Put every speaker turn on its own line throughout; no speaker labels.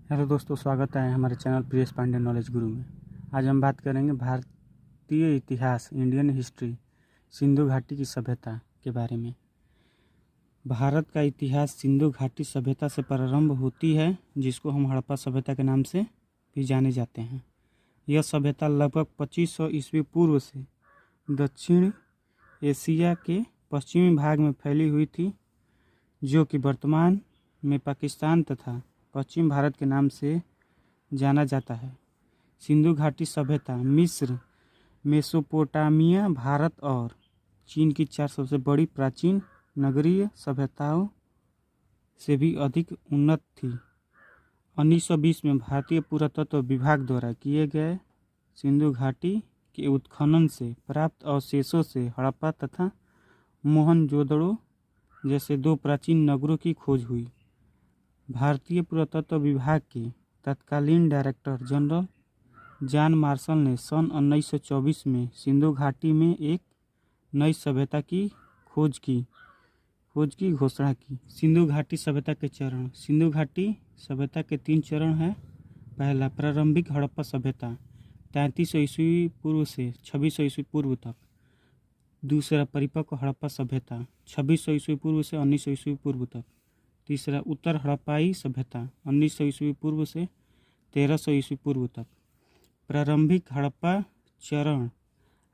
Hello दोस्तों, स्वागत है हमारे चैनल प्रियेश पांडे नॉलेज गुरु में। आज हम बात करेंगे भारतीय इतिहास, इंडियन हिस्ट्री, सिंधु घाटी की सभ्यता के बारे में। भारत का इतिहास सिंधु घाटी सभ्यता से प्रारंभ होती है, जिसको हम हड़प्पा सभ्यता के नाम से भी जाने जाते हैं। यह सभ्यता लगभग 2500 ईस्वी पूर्व से दक्षिण एशिया के पश्चिमी भाग में फैली हुई थी, जो कि वर्तमान में पाकिस्तान तथा पश्चिम भारत के नाम से जाना जाता है। सिंधु घाटी सभ्यता मिस्र, मेसोपोटामिया, भारत और चीन की 4 सबसे बड़ी प्राचीन नगरीय सभ्यताओं से भी अधिक उन्नत थी। 1920 में भारतीय पुरातत्व विभाग द्वारा किए गए सिंधु घाटी के उत्खनन से प्राप्त अवशेषों से हड़प्पा तथा मोहनजोदड़ो जैसे 2 प्राचीन नगरों की खोज हुई। भारतीय पुरातत्व विभाग के तत्कालीन डायरेक्टर जनरल जॉन मार्शल ने सन 1924 में सिंधु घाटी में एक नई सभ्यता की खोज की घोषणा की। सिंधु घाटी सभ्यता के चरण। सिंधु घाटी सभ्यता के 3 चरण हैं। पहला, प्रारंभिक हड़प्पा सभ्यता 3300 ईस्वी पूर्व से 2600 ईस्वी पूर्व तक। दूसरा, परिपक्व हड़प्पा सभ्यता 2600 ईस्वी पूर्व से 1900 ईस्वी पूर्व तक। तीसरा, उत्तर हड़प्पाई सभ्यता 1900 ईस्वी पूर्व से 1300 ईस्वी पूर्व तक। प्रारंभिक हड़प्पा चरण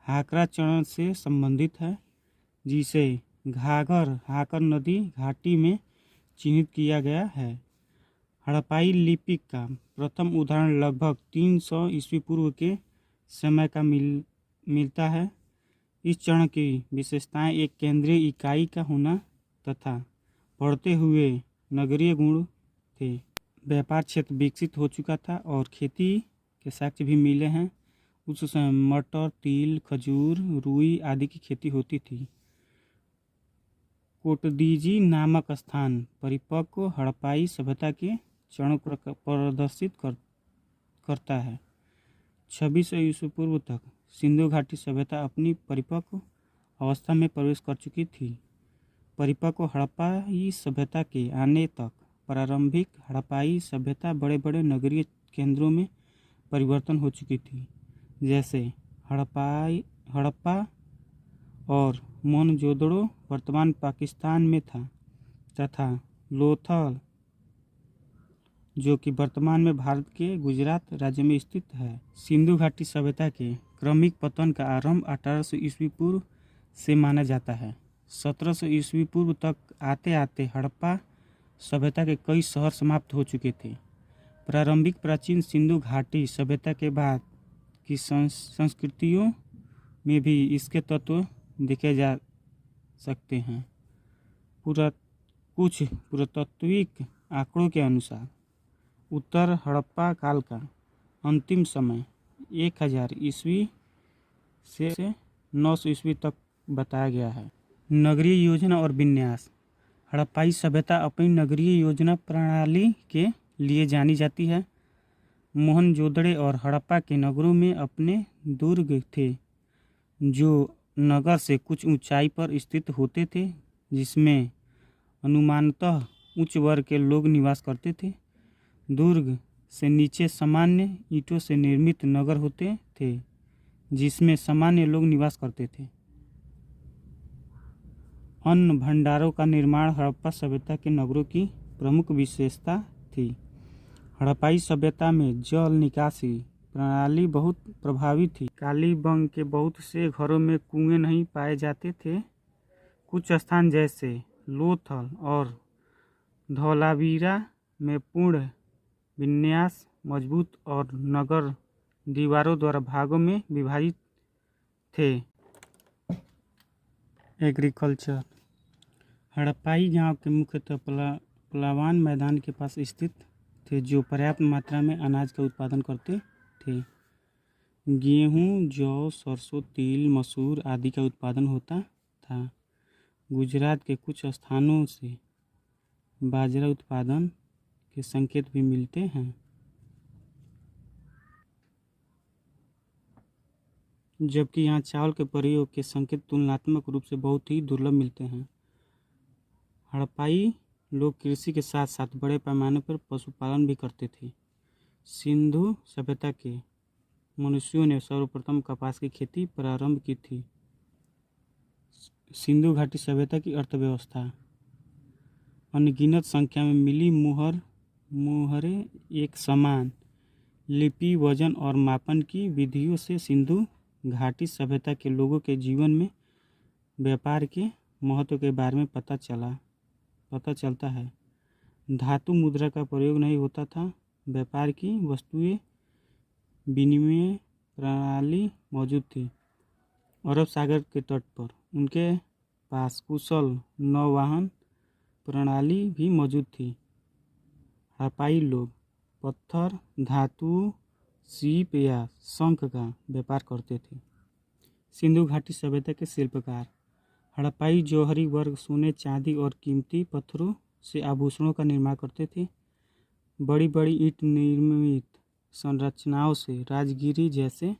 हाकरा चरण से संबंधित है, जिसे घाघर हाकर नदी घाटी में चिन्हित किया गया है। हड़प्पाई लिपि का प्रथम उदाहरण लगभग 300 ईस्वी पूर्व के समय का मिलता है। इस चरण की विशेषताएं एक केंद्रीय इकाई का होना तथा बढ़ते हुए नगरीय गुण थे। व्यापार क्षेत्र विकसित हो चुका था और खेती के साक्ष्य भी मिले हैं। उस समय मटर, तिल, खजूर, रुई आदि की खेती होती थी। कोटदीजी नामक स्थान परिपक्व हड़प्पाई सभ्यता के चरणों को प्रदर्शित करता है। 2600 ईस्वी पूर्व तक सिंधु घाटी सभ्यता अपनी परिपक्व अवस्था में प्रवेश कर चुकी थी। परिपक्व हड़प्पाई सभ्यता के आने तक प्रारंभिक हड़प्पाई सभ्यता बड़े बड़े नगरीय केंद्रों में परिवर्तन हो चुकी थी, जैसे हड़प्पा और मोहनजोदड़ो वर्तमान पाकिस्तान में था, तथा लोथल, जो कि वर्तमान में भारत के गुजरात राज्य में स्थित है। सिंधु घाटी सभ्यता के क्रमिक पतन का आरंभ 1800 ईस्वी पूर्व से माना जाता है। 1700 ईस्वी पूर्व तक आते आते हड़प्पा सभ्यता के कई शहर समाप्त हो चुके थे। प्रारंभिक प्राचीन सिंधु घाटी सभ्यता के बाद की संस्कृतियों में भी इसके तत्व देखे जा सकते हैं। कुछ पुरातात्विक आंकड़ों के अनुसार उत्तर हड़प्पा काल का अंतिम समय 1000 ईस्वी से 900 ईस्वी तक बताया गया है। नगरीय योजना और विन्यास। हड़प्पाई सभ्यता अपनी नगरीय योजना प्रणाली के लिए जानी जाती है। मोहनजोदड़ो और हड़प्पा के नगरों में अपने दुर्ग थे, जो नगर से कुछ ऊंचाई पर स्थित होते थे, जिसमें अनुमानतः उच्च वर्ग के लोग निवास करते थे। दुर्ग से नीचे सामान्य ईंटों से निर्मित नगर होते थे, जिसमें सामान्य लोग निवास करते थे। अन्न भंडारों का निर्माण हड़प्पा सभ्यता के नगरों की प्रमुख विशेषता थी। हड़प्पाई सभ्यता में जल निकासी प्रणाली बहुत प्रभावी थी। कालीबंग के बहुत से घरों में कुएं नहीं पाए जाते थे। कुछ स्थान जैसे लोथल और धौलावीरा में पूर्ण विन्यास मजबूत और नगर दीवारों द्वारा भागों में विभाजित थे। एग्रीकल्चर। हड़प्पाई गांव के मुख्यतः पलावान मैदान के पास स्थित थे, जो पर्याप्त मात्रा में अनाज का उत्पादन करते थे। गेहूं, जौ, सरसों, तिल, मसूर आदि का उत्पादन होता था। गुजरात के कुछ स्थानों से बाजरा उत्पादन के संकेत भी मिलते हैं, जबकि यहाँ चावल के प्रयोग के संकेत तुलनात्मक रूप से बहुत ही दुर्लभ मिलते हैं। हड़प्पाई लोग कृषि के साथ साथ बड़े पैमाने पर पशुपालन भी करते थे। सिंधु सभ्यता के मनुष्यों ने सर्वप्रथम कपास की खेती प्रारंभ की थी। सिंधु घाटी सभ्यता की अर्थव्यवस्था। अनगिनत संख्या में मिली मुहरें एक समान लिपि, वजन और मापन की विधियों से सिंधु घाटी सभ्यता के लोगों के जीवन में व्यापार के महत्व के बारे में पता चलता है। धातु मुद्रा का प्रयोग नहीं होता था। व्यापार की वस्तुएं विनिमय प्रणाली मौजूद थी। अरब सागर के तट पर उनके पास कुशल नौवहन प्रणाली भी मौजूद थी। हड़प्पाई लोग पत्थर, धातु, सीप या शंख का व्यापार करते थे। सिंधु घाटी सभ्यता के शिल्पकार। हड़प्पाई जौहरी वर्ग सोने, चांदी और कीमती पत्थरों से आभूषणों का निर्माण करते थे। बड़ी बड़ी ईंट निर्मित संरचनाओं से राजगिरी जैसे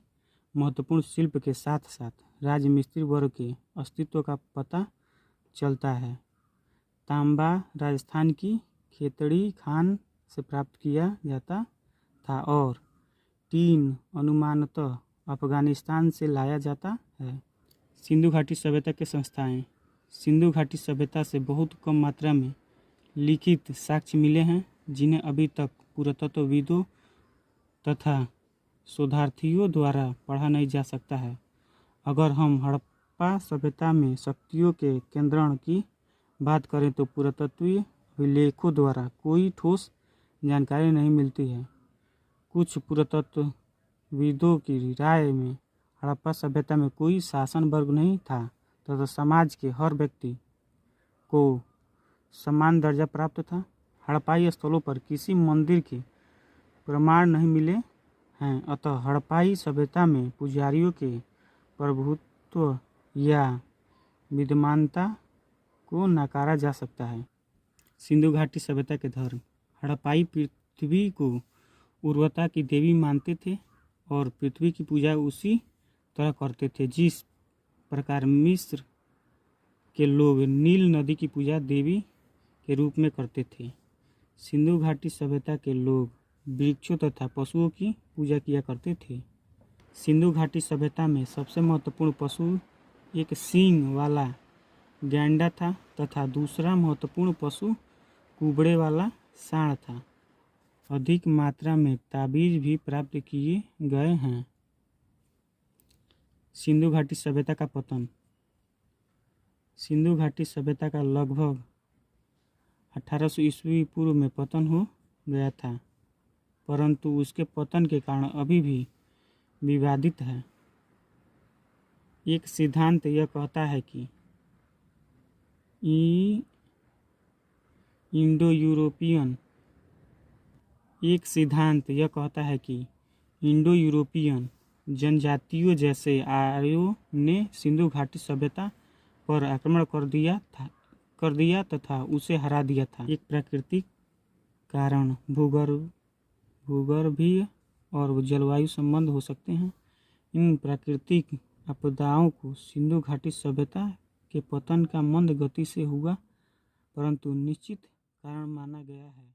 महत्वपूर्ण शिल्प के साथ साथ राजमिस्त्री वर्ग के अस्तित्व का पता चलता है। तांबा राजस्थान की खेतड़ी खान से प्राप्त किया जाता था और टीन अनुमानतः अफगानिस्तान से लाया जाता है। सिंधु घाटी सभ्यता के संस्थाएं। सिंधु घाटी सभ्यता से बहुत कम मात्रा में लिखित साक्ष्य मिले हैं, जिन्हें अभी तक पुरातत्वविदों तथा शोधार्थियों द्वारा पढ़ा नहीं जा सकता है। अगर हम हड़प्पा सभ्यता में शक्तियों के केंद्रण की बात करें तो पुरातत्वीय अभिलेखों द्वारा कोई ठोस जानकारी नहीं मिलती है। कुछ पुरातत्वविदों की राय में हड़प्पा सभ्यता में कोई शासन वर्ग नहीं था तथा समाज के हर व्यक्ति को समान दर्जा प्राप्त था। हड़प्पाई स्थलों पर किसी मंदिर के प्रमाण नहीं मिले हैं, अतः हड़प्पाई सभ्यता में पुजारियों के प्रभुत्व या विद्यमानता को नकारा जा सकता है। सिंधु घाटी सभ्यता के धर्म। हड़प्पाई पृथ्वी को उर्वरता की देवी मानते थे और पृथ्वी की पूजा उसी तरह करते थे जिस प्रकार मिस्र के लोग नील नदी की पूजा देवी के रूप में करते थे। सिंधु घाटी सभ्यता के लोग वृक्षों तथा पशुओं की पूजा किया करते थे। सिंधु घाटी सभ्यता में सबसे महत्वपूर्ण पशु एक सींग वाला गैंडा था तथा दूसरा महत्वपूर्ण पशु कुबड़े वाला सांड था। अधिक मात्रा में ताबीज भी प्राप्त किए गए हैं। सिंधु घाटी सभ्यता का पतन। सिंधु घाटी सभ्यता का लगभग 1800 ईस्वी पूर्व में पतन हो गया था, परंतु उसके पतन के कारण अभी भी विवादित है। एक सिद्धांत यह कहता है कि इंडो यूरोपियन जनजातियों जैसे आर्यों ने सिंधु घाटी सभ्यता पर आक्रमण कर दिया तथा उसे हरा दिया था। एक प्राकृतिक कारण भूगर्भीय और जलवायु संबंध हो सकते हैं। इन प्राकृतिक आपदाओं को सिंधु घाटी सभ्यता के पतन का मंद गति से हुआ परंतु निश्चित कारण माना गया है।